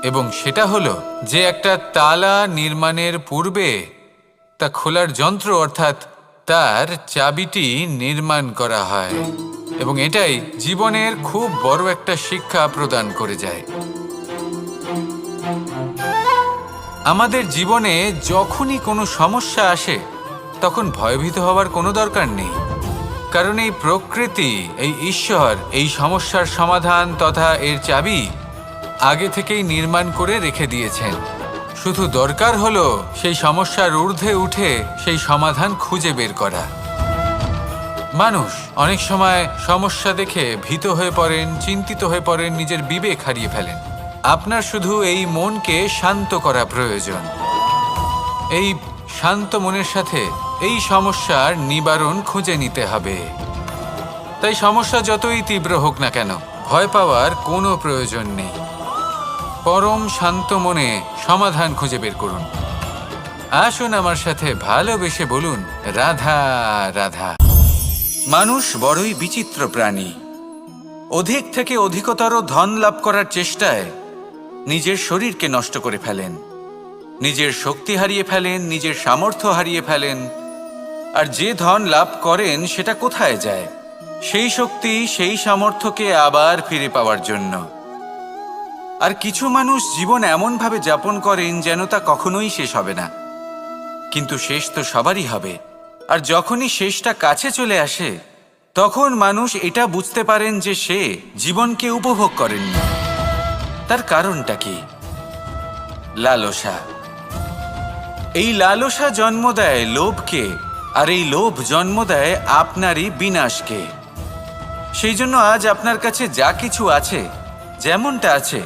এবং সেটা হলো যে একটা তালা নির্মাণের পূর্বে তা খোলার যন্ত্র অর্থাৎ তার চাবিটি নির্মাণ করা হয়, এবং এটাই জীবনের খুব বড় একটা শিক্ষা প্রদান করে যায়। আমাদের জীবনে যখনই কোনো সমস্যা আসে তখন ভয়ভীত হওয়ার কোনো দরকার নেই, কারণ এই প্রকৃতি, এই ঈশ্বর এই সমস্যার সমাধান তথা এর চাবি আগে থেকেই নির্মাণ করে রেখে দিয়েছেন। শুধু দরকার হলো সেই সমস্যার ঊর্ধ্বে উঠে সেই সমাধান খুঁজে বের করা। মানুষ অনেক সময় সমস্যা দেখে ভীত হয়ে পড়েন, চিন্তিত হয়ে পড়েন, নিজের বিবেক হারিয়ে ফেলেন। আপনার শুধু এই মনকে শান্ত করা প্রয়োজন। এই শান্ত মনের সাথে এই সমস্যার নিবারণ খুঁজে নিতে হবে। তাই সমস্যা যতই তীব্র হোক না কেন, ভয় পাওয়ার কোনো প্রয়োজন নেই। পরম শান্ত মনে সমাধান খুঁজে বের করুন। আসুন আমার সাথে ভালোবেসে বলুন, রাধা রাধা। মানুষ বড়ই বিচিত্র প্রাণী। অধিক থেকে অধিকতর ধন লাভ করার চেষ্টায় নিজের শরীরকে নষ্ট করে ফেলেন, নিজের শক্তি হারিয়ে ফেলেন, নিজের সামর্থ্য হারিয়ে ফেলেন। আর যে ধন লাভ করেন সেটা কোথায় যায়? সেই শক্তি, সেই সামর্থ্যকে আবার ফিরে পাওয়ার জন্য। আর কিছু মানুষ জীবন এমনভাবে যাপন করেন যেন তা কখনোই শেষ হবে না, কিন্তু শেষ তো সবারই হবে। আর যখনই শেষটা কাছে চলে আসে তখন মানুষ এটা বুঝতে পারেন যে সে জীবনকে উপভোগ করেননি। তার কারণটা কি? লালসা। এই লালসা জন্ম দেয় লোভকে, আর এই লোভ জন্ম দেয় আপনারই বিনাশকে। সেই জন্য আজ আপনার কাছে যা কিছু আছে, যেমনটা আছে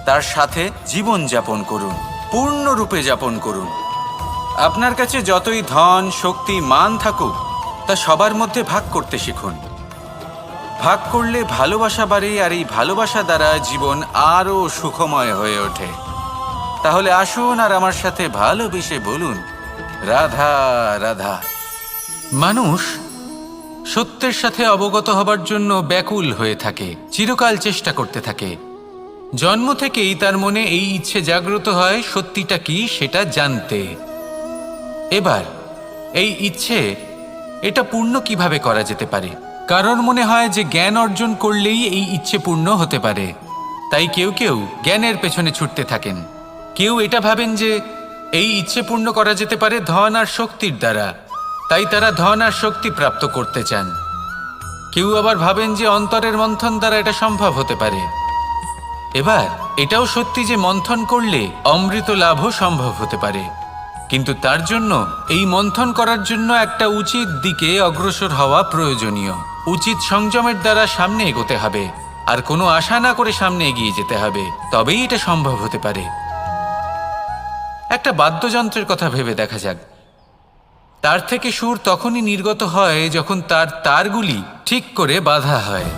তার সাথে জীবন যাপন করুন, পূর্ণরূপে যাপন করুন। আপনার কাছে যতই ধন, শক্তি, মান থাকুক, তা সবার মধ্যে ভাগ করতে শিখুন। ভাগ করলে ভালোবাসা বাড়ে, আর এই ভালোবাসা দ্বারা জীবন আরও সুখময় হয়ে ওঠে। তাহলে আসুন আর আমার সাথে ভালোবেসে বলুন, রাধা রাধা। মানুষ সত্যের সাথে অবগত হবার জন্য ব্যাকুল হয়ে থাকে, চিরকাল চেষ্টা করতে থাকে। জন্ম থেকেই তার মনে এই ইচ্ছে জাগ্রত হয় সত্যিটা কি সেটা জানতে। এবার এই ইচ্ছে এটা পূর্ণ কিভাবে করা যেতে পারে? কারোর মনে হয় যে জ্ঞান অর্জন করলেই এই ইচ্ছে পূর্ণ হতে পারে, তাই কেউ কেউ জ্ঞানের পেছনে ছুটতে থাকেন। কেউ এটা ভাবেন যে এই ইচ্ছে পূর্ণ করা যেতে পারে ধন আর শক্তির দ্বারা, তাই তারা ধন আর শক্তি প্রাপ্ত করতে চান। কেউ আবার ভাবেন যে অন্তরের মন্থন দ্বারা এটা সম্ভব হতে পারে। এবার এটাও সত্যি যে মন্থন করলে অমৃত লাভও সম্ভব হতে পারে, কিন্তু তার জন্য এই মন্থন করার জন্য একটা উচিত দিকে অগ্রসর হওয়া প্রয়োজনীয়। উচিত সংযমের দ্বারা সামনে এগোতে হবে, আর কোনো আশা না করে সামনে এগিয়ে যেতে হবে, তবেই এটা সম্ভব হতে পারে। একটা বাদ্যযন্ত্রের কথা ভেবে দেখা যাক। তার থেকে সুর তখনই নির্গত হয় যখন তার তারগুলি ঠিক করে বাঁধা হয়।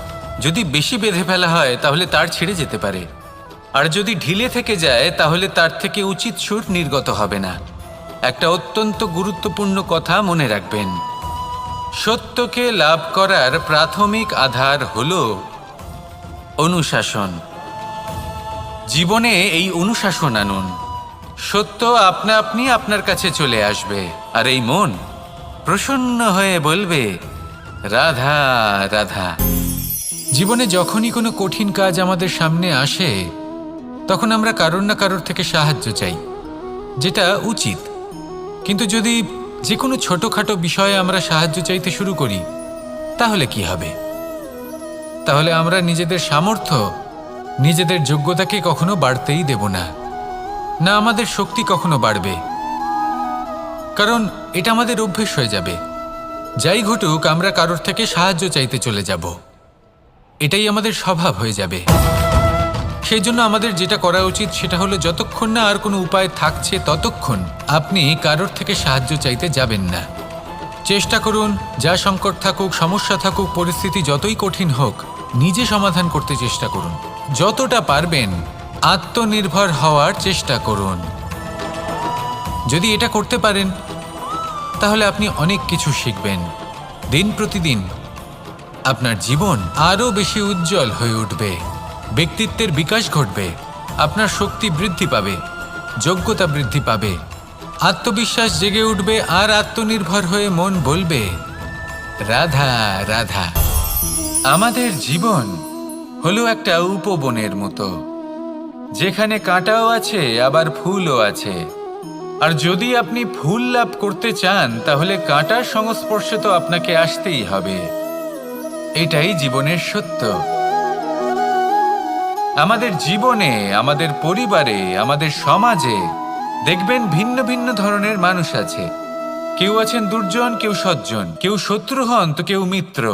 যদি বেশি বেঁধে ফেলা হয় তাহলে তার ছিঁড়ে যেতে পারে, আর যদি ঢিলে থেকে যায় তাহলে তার থেকে উচিত সুর নির্গত হবে না। একটা অত্যন্ত গুরুত্বপূর্ণ কথা মনে রাখবেন, সত্যকে লাভ করার প্রাথমিক আধার হল অনুশাসন। জীবনে এই অনুশাসন আনুন, সত্য আপনা আপনি আপনার কাছে চলে আসবে, আর এই মন প্রসন্ন হয়ে বলবে, রাধা রাধা। জীবনে যখনই কোনো কঠিন কাজ আমাদের সামনে আসে তখন আমরা কারোর না কারোর থেকে সাহায্য চাই, যেটা উচিত। কিন্তু যদি যে কোনো ছোটোখাটো বিষয়ে আমরা সাহায্য চাইতে শুরু করি তাহলে কি হবে? তাহলে আমরা নিজেদের সামর্থ্য, নিজেদের যোগ্যতাকে কখনো বাড়তেই দেব না, না আমাদের শক্তি কখনো বাড়বে, কারণ এটা আমাদের অভ্যেস হয়ে যাবে। যাই ঘটুক আমরা কারোর থেকে সাহায্য চাইতে চলে যাব, এটাই আমাদের স্বভাব হয়ে যাবে। সেই জন্য আমাদের যেটা করা উচিত সেটা হলো, যতক্ষণ না আর কোনো উপায় থাকছে ততক্ষণ আপনি কারোর থেকে সাহায্য চাইতে যাবেন না। চেষ্টা করুন, যা সংকট থাকুক, সমস্যা থাকুক, পরিস্থিতি যতই কঠিন হোক, নিজে সমাধান করতে চেষ্টা করুন। যতটা পারবেন আত্মনির্ভর হওয়ার চেষ্টা করুন। যদি এটা করতে পারেন তাহলে আপনি অনেক কিছু শিখবেন। দিন প্রতিদিন আপনার জীবন আরও বেশি উজ্জ্বল হয়ে উঠবে, ব্যক্তিত্বের বিকাশ ঘটবে, আপনার শক্তি বৃদ্ধি পাবে, যোগ্যতা বৃদ্ধি পাবে, আত্মবিশ্বাস জেগে উঠবে, আর আত্মনির্ভর হয়ে মন বলবে, রাধা রাধা। আমাদের জীবন হলো একটা উপবনের মতো, যেখানে কাঁটাও আছে আবার ফুলও আছে। আর যদি আপনি ফুল লাভ করতে চান তাহলে কাঁটার সংস্পর্শে তো আপনাকে আসতেই হবে। এটাই জীবনের সত্য। আমাদের জীবনে, আমাদের পরিবারে, আমাদের সমাজে দেখবেন ভিন্ন ভিন্ন ধরনের মানুষ আছে। কেউ আছেন দুর্জন, কেউ সজ্জন, কেউ শত্রু হন তো কেউ মিত্র।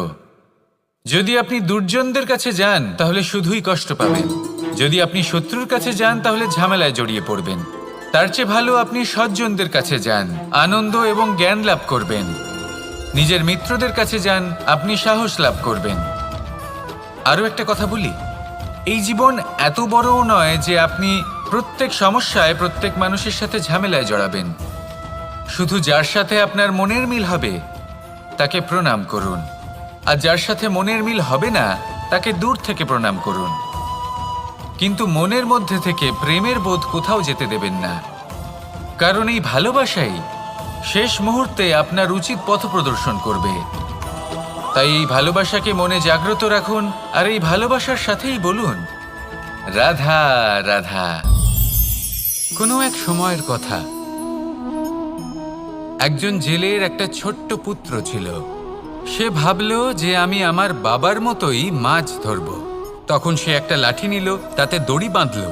যদি আপনি দুর্জনদের কাছে যান তাহলে শুধুই কষ্ট পাবেন, যদি আপনি শত্রুর কাছে যান তাহলে ঝামেলায় জড়িয়ে পড়বেন। তার চেয়ে ভালো আপনি সজ্জনদের কাছে যান, আনন্দ এবং জ্ঞান লাভ করবেন। নিজের মিত্রদের কাছে যান, আপনি সাহস লাভ করবেন। আরও একটা কথা বলি, এই জীবন এত বড়ও নয় যে আপনি প্রত্যেক সমস্যায় প্রত্যেক মানুষের সাথে ঝামেলায় জড়াবেন। শুধু যার সাথে আপনার মনের মিল হবে তাকে প্রণাম করুন, আর যার সাথে মনের মিল হবে না তাকে দূর থেকে প্রণাম করুন। কিন্তু মনের মধ্যে থেকে প্রেমের বোধ কোথাও যেতে দেবেন না, কারণ এই ভালোবাসাই শেষ মুহূর্তে আপনার উচিত পথ প্রদর্শন করবে। তাই এই ভালোবাসাকে মনে জাগ্রত রাখুন, আর এই ভালোবাসার সাথেই বলুন, রাধা রাধা। কোনো এক সময়ের কথা, একজন জেলের একটা ছোট্ট পুত্র ছিল। সে ভাবল যে আমি আমার বাবার মতোই মাছ ধরব। তখন সে একটা লাঠি নিল, তাতে দড়ি বাঁধল,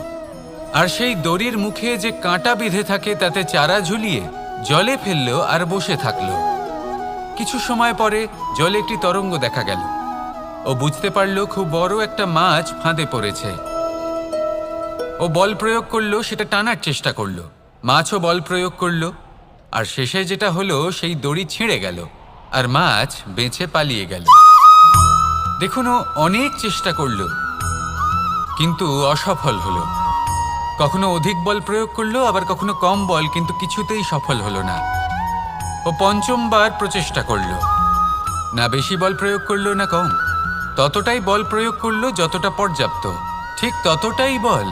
আর সেই দড়ির মুখে যে কাঁটা বেঁধে থাকে তাতে চারা ঝুলিয়ে জলে ফেলল আর বসে থাকল। কিছু সময় পরে জলে একটি তরঙ্গ দেখা গেল। ও বুঝতে পারল খুব বড় একটা মাছ ফাঁদে পড়েছে। ও বল প্রয়োগ করলো, সেটা টানার চেষ্টা করলো, মাছও বল প্রয়োগ করলো, আর শেষে যেটা হলো সেই দড়ি ছিঁড়ে গেল আর মাছ বেঁচে পালিয়ে গেল। দেখুন, ও অনেক চেষ্টা করলো কিন্তু অসফল হলো। কখনো অধিক বল প্রয়োগ করলো, আবার কখনো কম বল, কিন্তু কিছুতেই সফল হলো না। ও পঞ্চমবার প্রচেষ্টা করলো, না বেশি বল প্রয়োগ করলো না কম, ততটাই বল প্রয়োগ করলো যতটা পর্যাপ্ত, ঠিক ততটাই বল,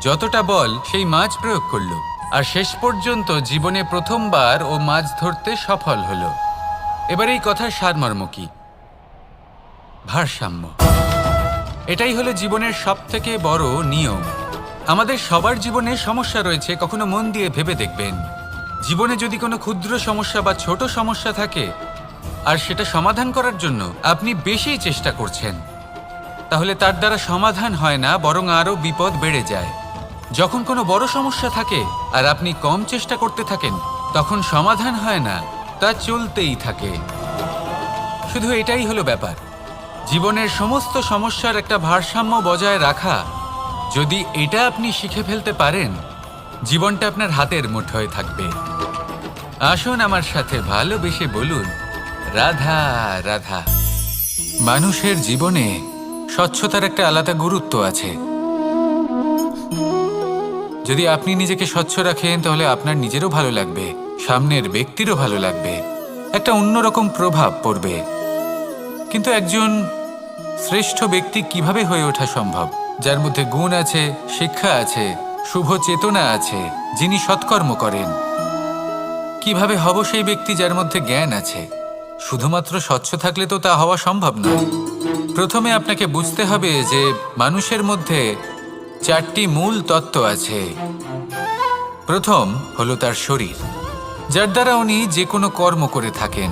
যতটা বল সেই মাছ প্রয়োগ করলো। আর শেষ পর্যন্ত জীবনে প্রথমবার ও মাছ ধরতে সফল হলো। এবার এই কথার সারমর্ম কি? ভারসাম্য। এটাই হলো জীবনের সবথেকে বড় নিয়ম। আমাদের সবার জীবনে সমস্যা রয়েছে, কখনো মন দিয়ে ভেবে দেখবেন। জীবনে যদি কোনো ক্ষুদ্র সমস্যা বা ছোট সমস্যা থাকে আর সেটা সমাধান করার জন্য আপনি বেশি চেষ্টা করছেন, তাহলে তার দ্বারা সমাধান হয় না, বরং আরও বিপদ বেড়ে যায়। যখন কোনো বড় সমস্যা থাকে আর আপনি কম চেষ্টা করতে থাকেন, তখন সমাধান হয় না, তা চলতেই থাকে। শুধু এটাই হলো ব্যাপার। জীবনের সমস্ত সমস্যার একটা ভারসাম্য বজায় রাখা, যদি এটা আপনি শিখে ফেলতে পারেন, জীবনটা আপনার হাতের মুঠোয় থাকবে। আসুন আমার সাথে ভালোবেসে বলুন, রাধা রাধা। মানুষের জীবনে স্বচ্ছতার একটা আলাদা গুরুত্ব আছে। যদি আপনি নিজেকে স্বচ্ছ রাখেন তাহলে আপনার নিজেরও ভালো লাগবে, সামনের ব্যক্তিরও ভালো লাগবে, একটা অন্যরকম প্রভাব পড়বে। কিন্তু একজন শ্রেষ্ঠ ব্যক্তি কিভাবে হয়ে ওঠা সম্ভব? যার মধ্যে গুণ আছে, শিক্ষা আছে, শুভ চেতনা আছে, যিনি সৎকর্ম করেন। কিভাবে হব সেই ব্যক্তি যার মধ্যে জ্ঞান আছে? শুধুমাত্র স্বচ্ছ থাকলে তো তা হওয়া সম্ভব নয়। প্রথমে আপনাকে বুঝতে হবে যে মানুষের মধ্যে 4টি মূল তত্ত্ব আছে। প্রথম হলো তার শরীর, যার দ্বারা উনি যে কোনো কর্ম করে থাকেন।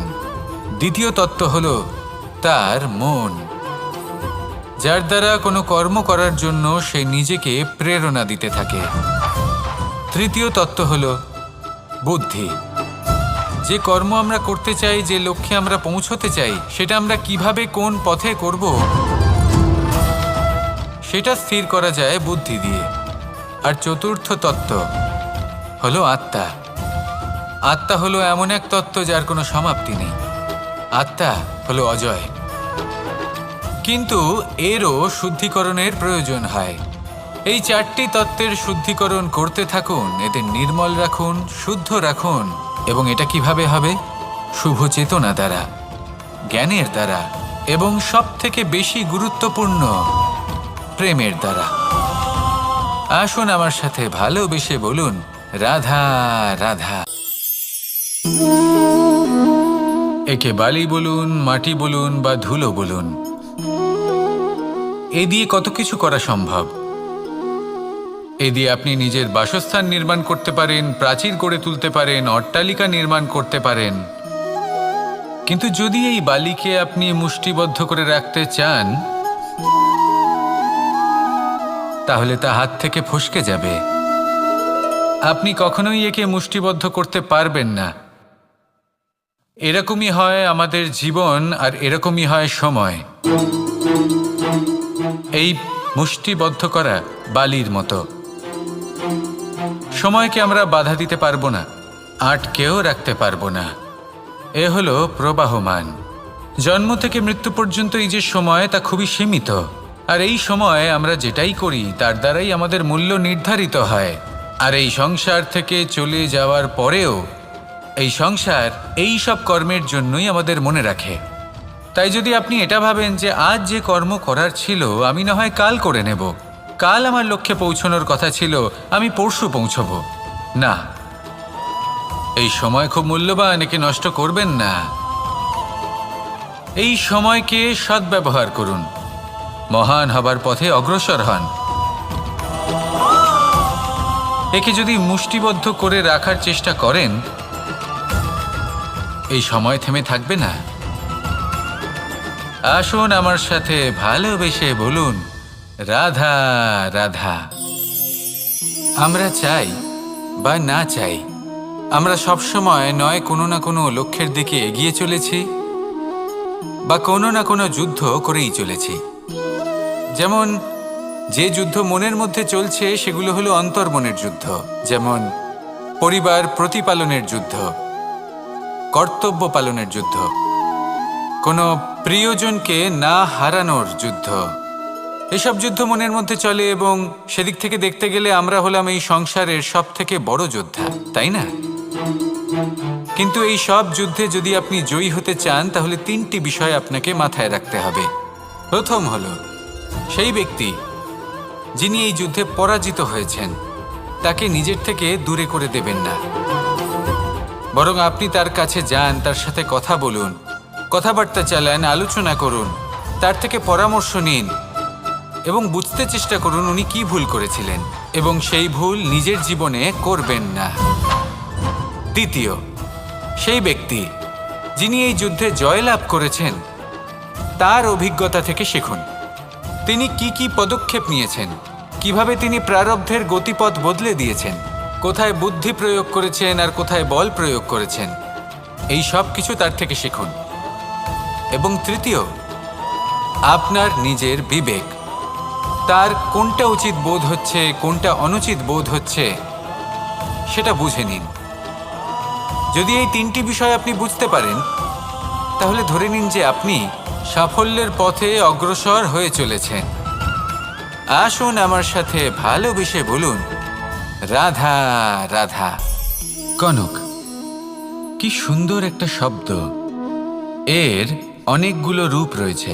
দ্বিতীয় তত্ত্ব হলো তার মন, যার দ্বারা কোনো কর্ম করার জন্য সে নিজেকে প্রেরণা দিতে থাকে। তৃতীয় তত্ত্ব হলো বুদ্ধি, যে কর্ম আমরা করতে চাই, যে লক্ষ্যে আমরা পৌঁছতে চাই, সেটা আমরা কিভাবে কোন পথে করব সেটা স্থির করা যায় বুদ্ধি দিয়ে। আর চতুর্থ তত্ত্ব হলো আত্মা। আত্মা হলো এমন এক তত্ত্ব যার কোনো সমাপ্তি নেই। আত্মা হলো অজয়, কিন্তু এরও শুদ্ধিকরণের প্রয়োজন হয়। এই 4টি তত্ত্বের শুদ্ধিকরণ করতে থাকুন, এদের নির্মল রাখুন, শুদ্ধ রাখুন। এবং এটা কিভাবে হবে? শুভ চেতনা দ্বারা, জ্ঞানের দ্বারা, এবং সবথেকে বেশি গুরুত্বপূর্ণ প্রেমের দ্বারা। আসুন আমার সাথে ভালোবেসে বলুন, রাধা রাধা। একে বালি বলুন, মাটি বলুন বা ধুলো বলুন, এ দিয়ে কত কিছু করা সম্ভব। এ দিয়ে আপনি নিজের বাসস্থান নির্মাণ করতে পারেন, প্রাচীর গড়ে তুলতে পারেন, অট্টালিকা নির্মাণ করতে পারেন। কিন্তু যদি এই বালিকে আপনি মুষ্টিবদ্ধ করে রাখতে চান, তাহলে তা হাত থেকে ফসকে যাবে। আপনি কখনোই একে মুষ্টিবদ্ধ করতে পারবেন না। এরকমই হয় আমাদের জীবন, আর এরকমই হয় সময়। এই মুষ্টিবদ্ধ করা বালির মতো। সময়কে আমরা বাধা দিতে পারবো না, আটকেও রাখতে পারবো না। এ হলো প্রবাহমান। জন্ম থেকে মৃত্যু পর্যন্ত এই যে সময়, তা খুবই সীমিত। আর এই সময় আমরা যেটাই করি তার দ্বারাই আমাদের মূল্য নির্ধারিত হয়। আর এই সংসার থেকে চলে যাওয়ার পরেও এই সংসার এই সব কর্মের জন্যই আমাদের মনে রাখে। তাই যদি আপনি এটা ভাবেন যে আজ যে কর্ম করার ছিল আমি না হয় কাল করে নেব, কাল আমার লক্ষ্যে পৌঁছানোর কথা ছিল আমি পরশু পৌঁছব, না, এই সময় খুব মূল্যবান, একে নষ্ট করবেন না। এই সময়কে সদ্ব্যবহার করুন, মহান হবার পথে অগ্রসর হন। একে যদি মুষ্টিবদ্ধ করে রাখার চেষ্টা করেন, এই সময় থেমে থাকবে না। আসুন আমার সাথে ভালোবেসে বলুন, রাধা রাধা। আমরা চাই বা না চাই, আমরা সবসময় নয় কোনো না কোনো লক্ষ্যের দিকে এগিয়ে চলেছি বা কোনো না কোনো যুদ্ধ করেই চলেছি। যেমন যে যুদ্ধ মনের মধ্যে চলছে সেগুলো হলো অন্তর্মনের যুদ্ধ। যেমন পরিবার প্রতিপালনের যুদ্ধ, কর্তব্য পালনের যুদ্ধ, কোনো প্রিয়জনকে না হারানোর যুদ্ধ। এসব যুদ্ধ মনের মধ্যে চলে এবং সেদিক থেকে দেখতে গেলে আমরা হলাম এই সংসারের সব থেকে বড় যোদ্ধা, তাই না? কিন্তু এই সব যুদ্ধে যদি আপনি জয়ী হতে চান তাহলে 3টি বিষয় আপনাকে মাথায় রাখতে হবে। প্রথম হলো, সেই ব্যক্তি যিনি এই যুদ্ধে পরাজিত হয়েছেন তাকে নিজের থেকে দূরে করে দেবেন না, বরং আপনি তার কাছে যান, তার সাথে কথা বলুন, কথাবার্তা চালান, আলোচনা করুন, তার থেকে পরামর্শ নিন এবং বুঝতে চেষ্টা করুন উনি কি ভুল করেছিলেন এবং সেই ভুল নিজের জীবনে করবেন না। দ্বিতীয়, সেই ব্যক্তি যিনি এই যুদ্ধে জয়লাভ করেছেন তার অভিজ্ঞতা থেকে শিখুন। তিনি কি কি পদক্ষেপ নিয়েছেন, কিভাবে তিনি প্রারব্ধের গতিপথ বদলে দিয়েছেন, কোথায় বুদ্ধি প্রয়োগ করেছেন আর কোথায় বল প্রয়োগ করেছেন, এই সব কিছু তার থেকে শিখুন। এবং তৃতীয়, আপনার নিজের বিবেক, তার কোনটা উচিত বোধ হচ্ছে, কোনটা অনুচিত বোধ হচ্ছে, সেটা বুঝে নিন। যদি এই 3টি বিষয় আপনি বুঝতে পারেন তাহলে ধরে নিন যে আপনি সাফল্যের পথে অগ্রসর হয়ে চলেছেন। আসুন আমার সাথে ভালোবেসে বলুন, রাধা রাধা। কনক, কি সুন্দর একটা শব্দ। এর অনেকগুলো রূপ রয়েছে,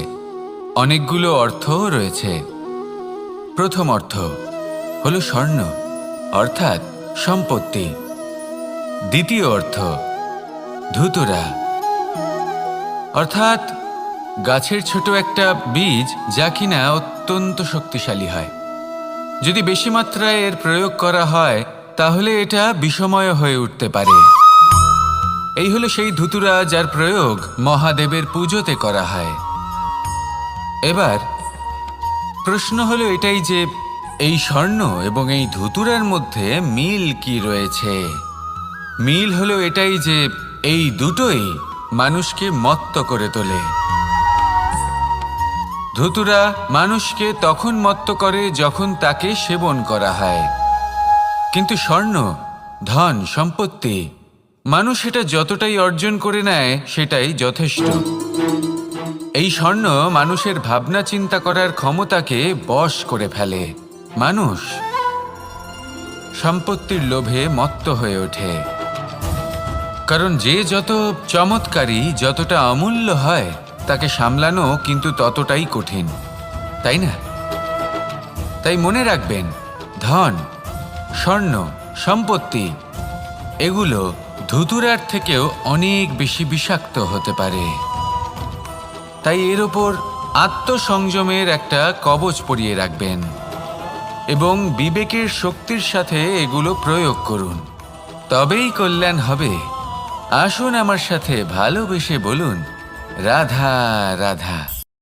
অনেকগুলো অর্থও রয়েছে। প্রথম অর্থ হলো স্বর্ণ, অর্থাৎ সম্পত্তি। দ্বিতীয় অর্থ ধুতুরা, অর্থাৎ গাছের ছোট একটা বীজ যা কিনা অত্যন্ত শক্তিশালী হয়। যদি বেশি মাত্রায় এর প্রয়োগ করা হয় তাহলে এটা বিষময় হয়ে উঠতে পারে। এই হলো সেই ধুতুরা যার প্রয়োগ মহাদেবের পুজোতে করা হয়। এবার প্রশ্ন হলো এটাই যে এই স্বর্ণ এবং এই ধুতুরার মধ্যে মিল কি রয়েছে। মিল হলো এটাই যে এই দুটোই মানুষকে মত্ত করে তোলে। ধুতুরা মানুষকে তখন মত্ত করে যখন তাকে সেবন করা হয়, কিন্তু স্বর্ণ, ধন, সম্পত্তি, মানুষ এটা যতটাই অর্জন করে নেয় সেটাই যথেষ্ট। এই স্বর্ণ মানুষের ভাবনা চিন্তা করার ক্ষমতাকে বশ করে ফেলে। মানুষ সম্পত্তির লোভে মত্ত হয়ে ওঠে, কারণ যে যত চমৎকারী, যতটা অমূল্য হয়, তাকে সামলানো কিন্তু ততটাই কঠিন, তাই না? তাই মনে রাখবেন, ধন, স্বর্ণ, সম্পত্তি এগুলো ধুতুরার থেকেও অনেক বেশি বিষাক্ত হতে পারে। তাই এর ওপর আত্মসংযমের একটা কবচ পরিয়ে রাখবেন এবং বিবেকের শক্তির সাথে এগুলো প্রয়োগ করুন, তবেই কল্যাণ হবে। আসুন আমার সাথে ভালোবেসে বলুন, রাধা রাধা।